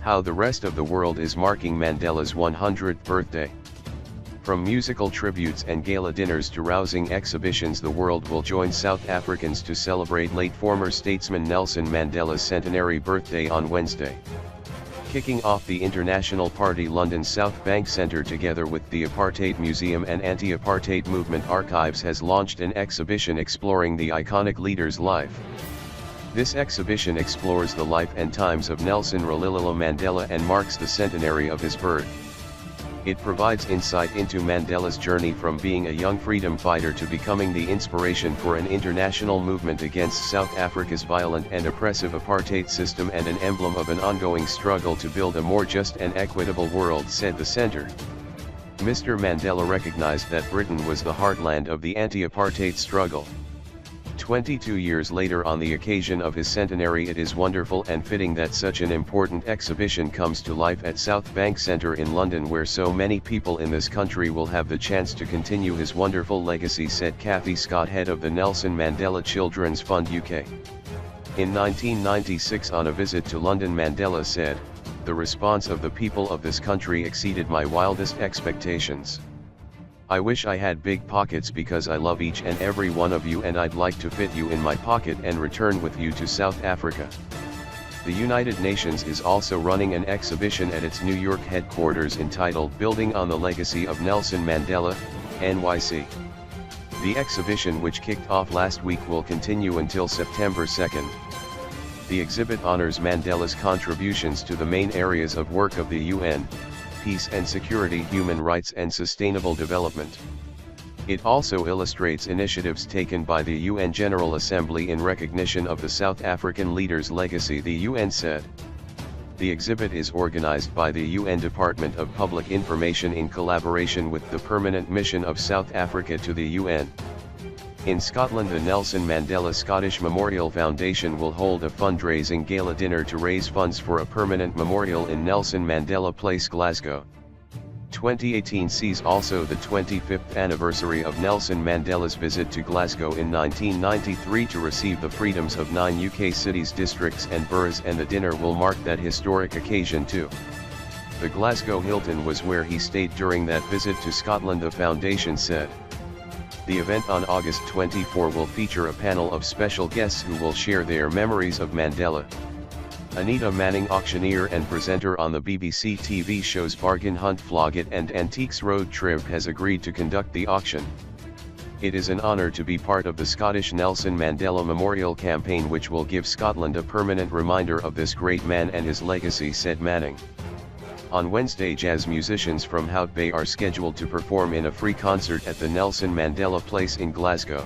How the rest of the world is marking Mandela's 100th birthday. From musical tributes and gala dinners to rousing exhibitions, the world will join South Africans to celebrate late former statesman Nelson Mandela's centenary birthday on Wednesday. Kicking off the international party, London's Southbank Centre, together with the Apartheid Museum and Anti-Apartheid Movement Archives, has launched an exhibition exploring the iconic leader's life. This exhibition explores the life and times of Nelson Rolihlahla Mandela and marks the centenary of his birth. It provides insight into Mandela's journey from being a young freedom fighter to becoming the inspiration for an international movement against South Africa's violent and oppressive apartheid system and an emblem of an ongoing struggle to build a more just and equitable world, said the center. Mr. Mandela recognized that Britain was the heartland of the anti-apartheid struggle. 22 years later, on the occasion of his centenary, it is wonderful and fitting that such an important exhibition comes to life at Southbank Centre in London, where so many people in this country will have the chance to continue his wonderful legacy, said Kathy Scott, head of the Nelson Mandela Children's Fund UK. In 1996, on a visit to London, Mandela said, "The response of the people of this country exceeded my wildest expectations. I wish I had big pockets because I love each and every one of you, and I'd like to fit you in my pocket and return with you to South Africa." The United Nations is also running an exhibition at its New York headquarters entitled "Building on the Legacy of Nelson Mandela, NYC." The exhibition, which kicked off last week, will continue until September 2nd. The exhibit honors Mandela's contributions to the main areas of work of the UN: peace and security, human rights and sustainable development. It also illustrates initiatives taken by the UN General Assembly in recognition of the South African leader's legacy, the UN said. The exhibit is organized by the UN Department of Public Information in collaboration with the Permanent Mission of South Africa to the UN. In Scotland, the Nelson Mandela Scottish Memorial Foundation will hold a fundraising gala dinner to raise funds for a permanent memorial in Nelson Mandela Place, Glasgow. 2018 sees also the 25th anniversary of Nelson Mandela's visit to Glasgow in 1993 to receive the freedoms of 9 UK cities, districts and boroughs, and the dinner will mark that historic occasion too. The Glasgow Hilton was where he stayed during that visit to Scotland, the foundation said. The event on August 24 will feature a panel of special guests who will share their memories of Mandela. Anita Manning, auctioneer and presenter on the BBC TV shows Bargain Hunt, Flog It and Antiques Road Trip, has agreed to conduct the auction. It is an honour to be part of the Scottish Nelson Mandela Memorial Campaign, which will give Scotland a permanent reminder of this great man and his legacy, said Manning. On Wednesday, jazz musicians from Hout Bay are scheduled to perform in a free concert at the Nelson Mandela Place in Glasgow.